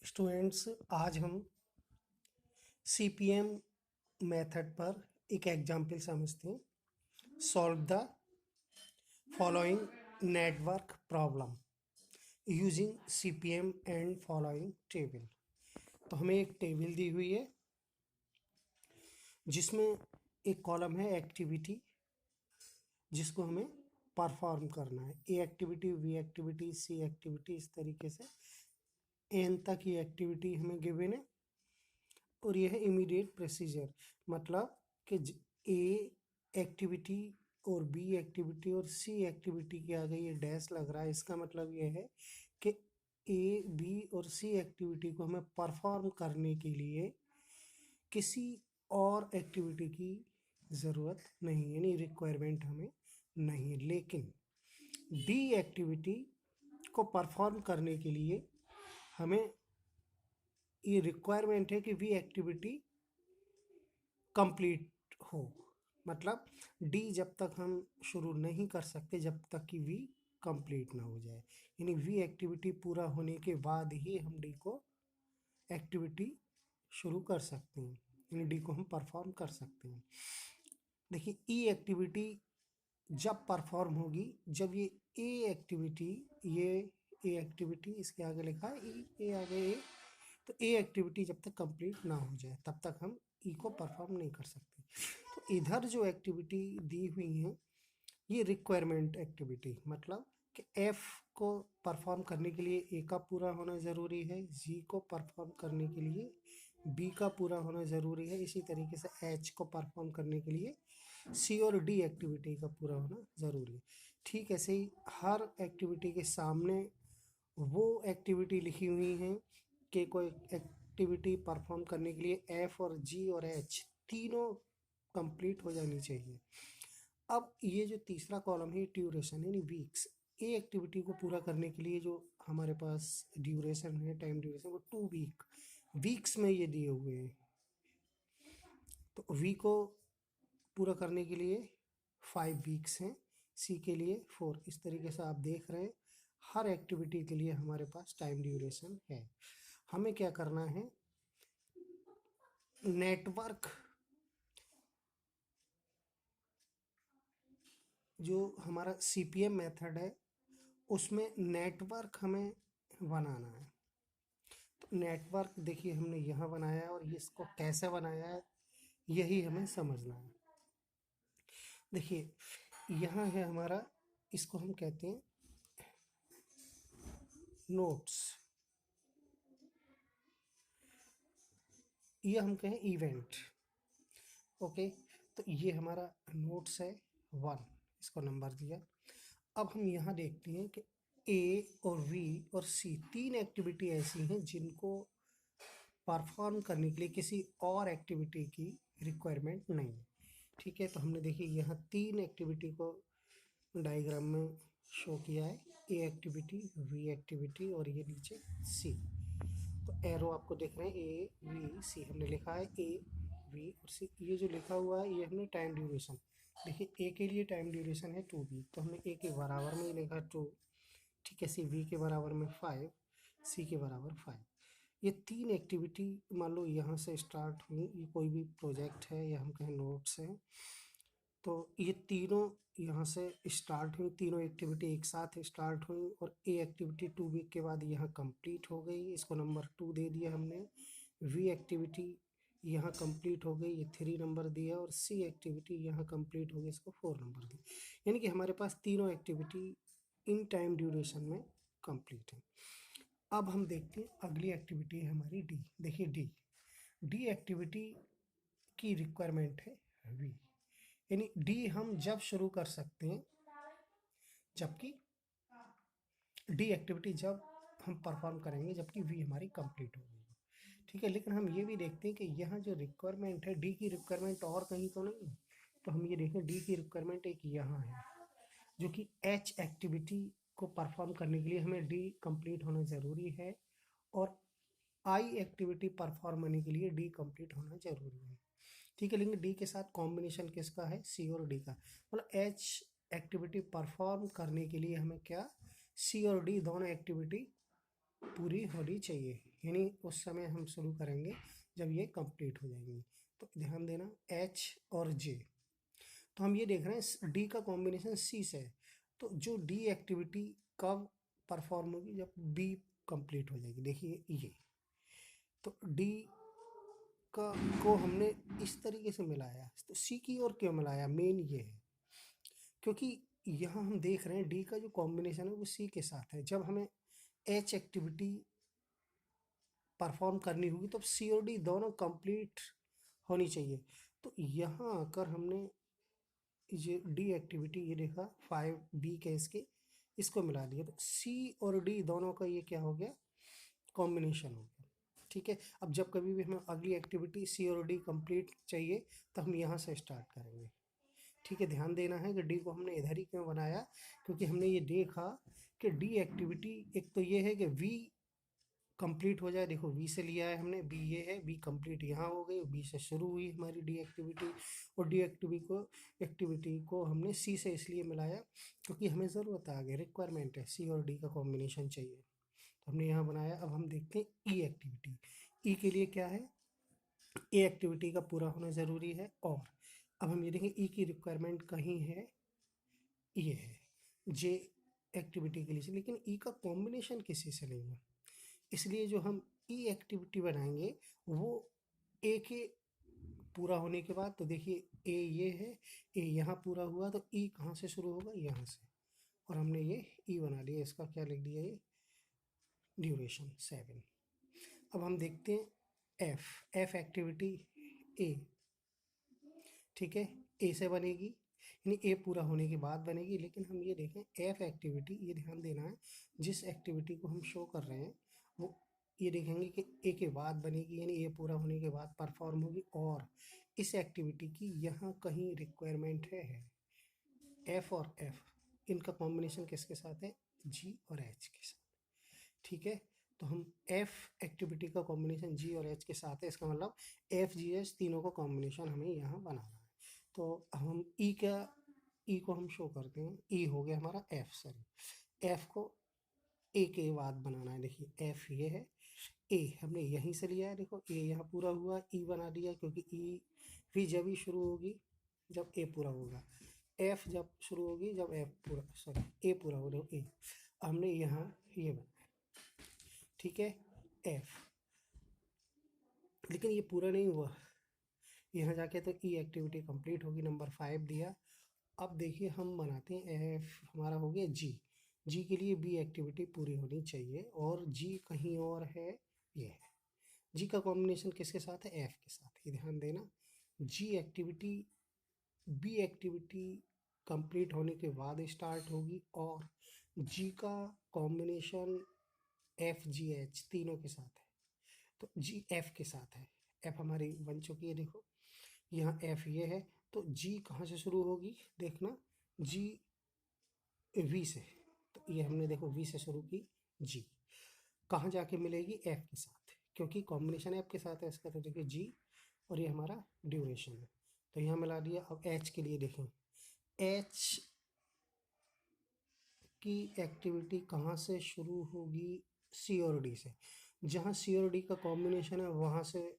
Students, आज हम CPM method पर एक एग्जाम्पल समझते हैं। Solve the following network problem using CPM and following table. तो हमें एक टेबल दी हुई है जिसमें एक कॉलम है एक्टिविटी, जिसको हमें परफॉर्म करना है। ए एक्टिविटी, बी एक्टिविटी, सी एक्टिविटी, इस तरीके से एन तक ये एक्टिविटी हमें गिवन है। और यह है इमीडिएट प्रोसीजर, मतलब कि ए एक्टिविटी और बी एक्टिविटी और सी एक्टिविटी के आगे ये डैश लग रहा है। इसका मतलब यह है कि ए, बी और सी एक्टिविटी को हमें परफॉर्म करने के लिए किसी और एक्टिविटी की ज़रूरत नहीं है, यानी रिक्वायरमेंट हमें नहीं है। लेकिन डी एक्टिविटी को परफॉर्म करने के लिए हमें ये रिक्वायरमेंट है कि वी एक्टिविटी कंप्लीट हो। मतलब डी जब तक हम शुरू नहीं कर सकते जब तक कि वी कंप्लीट ना हो जाए, यानी वी एक्टिविटी पूरा होने के बाद ही हम डी को एक्टिविटी शुरू कर सकते हैं, यानी डी को हम परफॉर्म कर सकते हैं। देखिए, ई एक्टिविटी जब परफॉर्म होगी जब ये ए एक्टिविटी, ये ए एक्टिविटी इसके आगे लिखा है ई, ए आगे ए, तो ए एक्टिविटी जब तक कंप्लीट ना हो जाए तब तक हम ई को परफॉर्म नहीं कर सकते। तो इधर जो एक्टिविटी दी हुई है ये रिक्वायरमेंट एक्टिविटी, मतलब कि एफ को परफॉर्म करने के लिए ए का पूरा होना ज़रूरी है, जी को परफॉर्म करने के लिए बी का पूरा होना ज़रूरी है, इसी तरीके से एच को परफॉर्म करने के लिए सी और डी एक्टिविटी का पूरा होना ज़रूरी है। ठीक ऐसे ही हर एक्टिविटी के सामने वो एक्टिविटी लिखी हुई हैं कि कोई एक्टिविटी परफॉर्म करने के लिए एफ और जी और एच तीनों कंप्लीट हो जानी चाहिए। अब ये जो तीसरा कॉलम है ड्यूरेशन यानी वीक्स, ए एक्टिविटी को पूरा करने के लिए जो हमारे पास ड्यूरेशन है, टाइम ड्यूरेशन, वो 2 वीक्स में ये दिए हुए हैं। तो वी को पूरा करने के लिए 5 वीक्स हैं, सी के लिए 4। इस तरीके से आप देख रहे हैं हर एक्टिविटी के लिए हमारे पास टाइम ड्यूरेशन है। हमें क्या करना है, नेटवर्क जो हमारा सीपीएम मेथड है उसमें नेटवर्क हमें बनाना है। तो नेटवर्क देखिए हमने यहाँ बनाया है और इसको कैसे बनाया है यही हमें समझना है। देखिए यहाँ है हमारा, इसको हम कहते हैं नोट्स, ये हम कहें इवेंट। ओके, तो ये हमारा नोट्स है 1, इसको नंबर दिया। अब हम यहाँ देखते हैं कि ए और वी और सी तीन एक्टिविटी ऐसी हैं जिनको परफॉर्म करने के लिए किसी और एक्टिविटी की रिक्वायरमेंट नहीं है। ठीक है, तो हमने देखिए यहाँ 3 एक्टिविटी को डायग्राम में शो किया है, ए एक्टिविटी, वी एक्टिविटी और ये नीचे सी। तो एरो आपको देख रहे हैं ए वी सी, हमने लिखा है ए वी और सी। ये जो लिखा हुआ है ये हमने टाइम ड्यूरेशन, देखिए ए के लिए टाइम ड्यूरेशन है 2 वीक, तो हमने ए के बराबर में ही लिखा 2। ठीक है, सी वी के बराबर में 5, सी के बराबर 5। ये 3 एक्टिविटी मान लो यहाँ से स्टार्ट हुई, ये कोई भी प्रोजेक्ट है या हम कहें नोट्स हैं, तो ये तीनों यहाँ से स्टार्ट हुई, तीनों एक्टिविटी एक साथ स्टार्ट हुई और ए एक्टिविटी 2 वीक के बाद यहाँ कंप्लीट हो गई, इसको नंबर 2 दे दिया हमने। वी एक्टिविटी यहाँ कंप्लीट हो गई, ये 3 नंबर दिया, और सी एक्टिविटी यहाँ कंप्लीट हो गई, इसको 4 नंबर दिया। यानी कि हमारे पास तीनों एक्टिविटी इन टाइम ड्यूरेशन में कंप्लीट है। अब हम देखते हैं अगली एक्टिविटी है हमारी डी। देखिए डी एक्टिविटी की रिक्वायरमेंट है वी, यानी डी हम जब शुरू कर सकते हैं जबकि डी एक्टिविटी जब हम परफॉर्म करेंगे जबकि वी हमारी कंप्लीट हो गई। ठीक है, लेकिन हम ये भी देखते हैं कि यहाँ जो रिक्वायरमेंट है डी की रिक्वायरमेंट और कहीं तो नहीं है। तो हम ये देखें डी की रिक्वायरमेंट एक यहाँ है, जो कि एच एक्टिविटी को परफॉर्म करने के लिए हमें डी कंप्लीट होना ज़रूरी है, और आई एक्टिविटी परफॉर्म होने के लिए डी कंप्लीट होना जरूरी है। ठीक है, लेकिन डी के साथ कॉम्बिनेशन किसका है, सी और डी का, मतलब एच एक्टिविटी परफॉर्म करने के लिए हमें क्या, सी और डी दोनों एक्टिविटी पूरी होनी चाहिए। यानी उस समय हम शुरू करेंगे जब ये कंप्लीट हो जाएंगी। तो ध्यान देना एच और जे, तो हम ये देख रहे हैं डी का कॉम्बिनेशन सी से है, तो जो डी एक्टिविटी कब परफॉर्म होगी, जब बी कंप्लीट हो जाएगी। देखिए ये तो डी का को हमने इस तरीके से मिलाया, तो सी की ओर क्यों मिलाया, मेन ये है क्योंकि यहाँ हम देख रहे हैं डी का जो कॉम्बिनेशन है वो सी के साथ है। जब हमें एच एक्टिविटी परफॉर्म करनी होगी तो सी और डी दोनों कंप्लीट होनी चाहिए। तो यहाँ आकर हमने ये डी एक्टिविटी ये देखा 5B के इसको मिला दिया, तो सी और डी दोनों का ये क्या हो गया, कॉम्बिनेशन हो गया। ठीक है, अब जब कभी भी हमें अगली एक्टिविटी सी और डी कंप्लीट चाहिए तो हम यहाँ से स्टार्ट करेंगे। ठीक है, ध्यान देना है कि डी को हमने इधर ही क्यों बनाया, क्योंकि हमने ये देखा कि डी एक्टिविटी एक तो ये है कि वी कंप्लीट हो जाए। देखो वी से लिया है हमने, बी ये है, बी कंप्लीट यहाँ हो गई, बी से शुरू हुई हमारी डी एक्टिविटी, और डी एक्टिविटी को हमने सी से इसलिए मिलाया क्योंकि हमें ज़रूरत आ गई, रिक्वायरमेंट है, सी और डी का कॉम्बिनेशन चाहिए, तो हमने यहाँ बनाया। अब हम देखते हैं ई एक्टिविटी। ई के लिए क्या है, ए एक्टिविटी का पूरा होना ज़रूरी है, और अब हम ये देखें ई की रिक्वायरमेंट कहीं है, ये है जे एक्टिविटी के लिए, लेकिन ई का कॉम्बिनेशन किसी से नहीं है, इसलिए जो हम ई एक्टिविटी बनाएंगे वो ए के पूरा होने के बाद, तो देखिए ए ये है, ए यहाँ पूरा हुआ, तो ई कहाँ से शुरू होगा, यहाँ से, और हमने ये ई बना लिया, इसका क्या लिख दिया, ये ड्यूरेशन 7। अब हम देखते हैं एफ एक्टिविटी ए, ठीक है, ए से बनेगी, यानी ए पूरा होने के बाद बनेगी, लेकिन हम ये देखें एफ एक्टिविटी, ये ध्यान देना है जिस एक्टिविटी को हम शो कर रहे हैं वो ये देखेंगे कि ए के बाद बनेगी, यानी ए पूरा होने के बाद परफॉर्म होगी, और इस एक्टिविटी की यहाँ कहीं रिक्वायरमेंट है एफ और एफ, इनका कॉम्बिनेशन किसके साथ है, जी और एच के साथ। ठीक है, तो हम एफ एक्टिविटी का कॉम्बिनेशन जी और एच के साथ है, इसका मतलब एफ जी एच तीनों का कॉम्बिनेशन हमें यहाँ बनाना है। तो हम ई को हम शो करते हैं, ई हो गया हमारा एफ, सॉरी एफ को ए के बाद बनाना है। देखिए एफ ये है, ए हमने यहीं से लिया है, देखो ए यहाँ पूरा हुआ, ई बना दिया, क्योंकि ई भी जब ही शुरू होगी जब ए पूरा होगा, एफ जब शुरू होगी जब एफ पूरा, सॉरी ए पूरा हो, देखो ए हमने यहाँ ये बनाया, ठीक है एफ, लेकिन ये पूरा नहीं हुआ, यहाँ जाके तो ई एक्टिविटी कंप्लीट होगी, नंबर 5 दिया। अब देखिए हम बनाते हैं एफ, हमारा हो गया जी, जी के लिए बी एक्टिविटी पूरी होनी चाहिए, और जी कहीं और है, ये है, जी का कॉम्बिनेशन किसके साथ है, एफ के साथ, ये ध्यान देना। जी एक्टिविटी बी एक्टिविटी कंप्लीट होने के बाद स्टार्ट होगी, और जी का कॉम्बिनेशन एफ जी एच तीनों के साथ है, तो जी एफ के साथ है, एफ हमारी बन चुकी है, देखो यहाँ एफ ये है, तो जी कहाँ से शुरू होगी, देखना जी वी से, तो ये हमने देखो वी से शुरू की, जी कहाँ जाके मिलेगी, एफ के साथ, क्योंकि कॉम्बिनेशन एफ के साथ है इसका, तो देखिए जी, और ये हमारा ड्यूरेशन है, तो यहाँ मिला दिया। अब एच के लिए देखें, एच की एक्टिविटी कहाँ से शुरू होगी, सी और डी से, जहाँ सी और डी का कॉम्बिनेशन है वहाँ से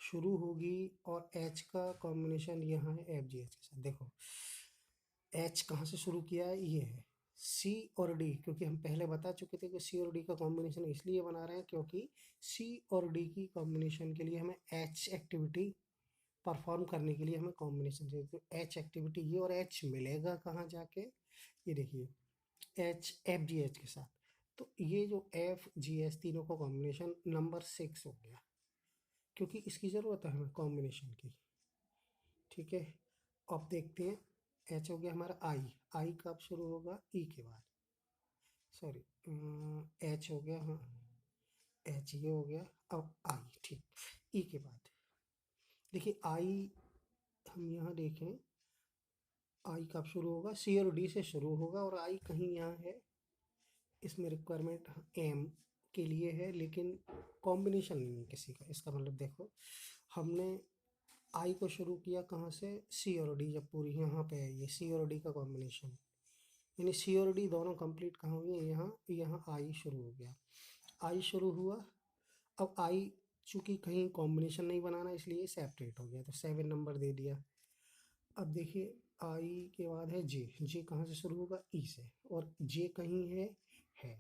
शुरू होगी, और एच का कॉम्बिनेशन यहाँ है एफ जी एच के साथ। देखो एच कहाँ से शुरू किया है, ये है सी और डी, क्योंकि हम पहले बता चुके थे कि सी और डी का कॉम्बिनेशन इसलिए बना रहे हैं क्योंकि सी और डी की कॉम्बिनेशन के लिए हमें एच एक्टिविटी परफॉर्म करने के लिए हमें कॉम्बिनेशन चाहिए, तो एच एक्टिविटी ये, और एच मिलेगा कहाँ जाके, ये देखिए एच एफ जी एच के साथ, तो ये जो एफ जी एच तीनों का कॉम्बिनेशन नंबर 6 हो गया, क्योंकि इसकी ज़रूरत है हमें कॉम्बिनेशन की। ठीक है, अब देखते हैं एच हो गया हमारा, आई कब शुरू होगा, ई के बाद, सॉरी एच हो गया, हाँ एच ये हो गया, अब आई, ठीक ई के बाद देखिए आई, हम यहाँ देखें आई कब शुरू होगा, सी और डी से शुरू होगा, और आई कहीं यहाँ है, इसमें रिक्वायरमेंट एम के लिए है, लेकिन कॉम्बिनेशन नहीं है किसी का, इसका मतलब देखो हमने आई को शुरू किया कहाँ से, सी और डी, जब पूरी यहाँ पे है ये सी और डी का कॉम्बिनेशन, यानी सी और डी दोनों कंप्लीट कहाँ हुए, यहाँ यहाँ आई शुरू हो गया, आई शुरू हुआ, अब आई चूंकि कहीं कॉम्बिनेशन नहीं बनाना इसलिए सेपरेट हो गया, तो 7 नंबर दे दिया। अब देखिए आई के बाद है जे, जे कहाँ से शुरू होगा, ई से, और जे कहीं है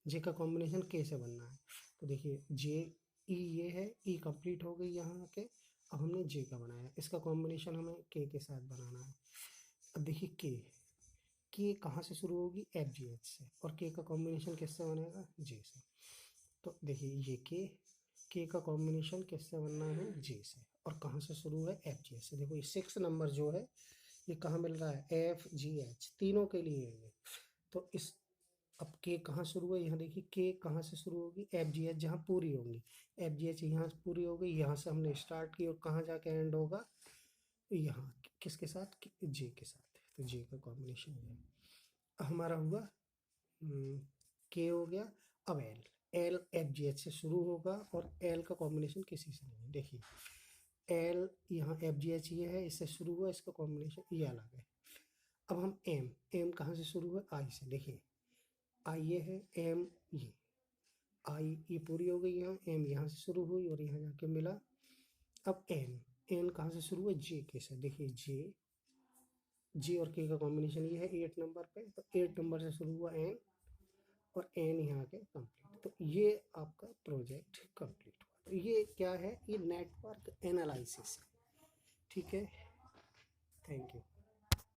जे का कॉम्बिनेशन के से बनना है। तो देखिए जे ई ये है, ई कंप्लीट हो गई यहाँ के। अब हमने जे का बनाया, इसका कॉम्बिनेशन हमें के साथ बनाना है। अब देखिए के कहाँ से शुरू होगी, एफ जी एच से, और के का कॉम्बिनेशन किससे बनेगा, जे से। तो देखिए ये के का कॉम्बिनेशन किससे बनना है, जे से, और कहाँ से शुरू है, एफ जी एच से। देखो ये 6 नंबर जो है ये कहाँ मिल रहा है, एफ जी एच, तीनों के लिए है ये। तो इस अब के कहाँ शुरू है, यहाँ देखिए के कहाँ से शुरू होगी, एफ जी एच जहाँ पूरी होंगी, एफ जी एच यहाँ से पूरी हो गई, यहाँ से हमने स्टार्ट की और कहाँ जाके एंड होगा, यहाँ किसके साथ, जे के साथ। तो जे का कॉम्बिनेशन है हमारा हुआ, के हो गया। अब L, L F G H से शुरू होगा और एल का कॉम्बिनेशन किसी से नहीं है। देखिए एल यहाँ एफ जी एच ये है, इससे शुरू हुआ, इसका कॉम्बिनेशन ये अलग है। अब हम एम, एम कहाँ से शुरू हुआ, आई से। देखिए आई ये है, एम ये, आई ये पूरी हो गई यहाँ, एम यहाँ से शुरू हुई और यहाँ जाके मिला। अब एन, एन कहाँ से शुरू हुआ, जे के से। देखिए जे और के का कॉम्बिनेशन ये है 8 नंबर पे, तो 8 नंबर से शुरू हुआ एन, और एन यहाँ के कंप्लीट। तो ये आपका प्रोजेक्ट कंप्लीट हुआ। तो ये क्या है, ये नेटवर्क एनालिसिस है। ठीक है, थैंक यू।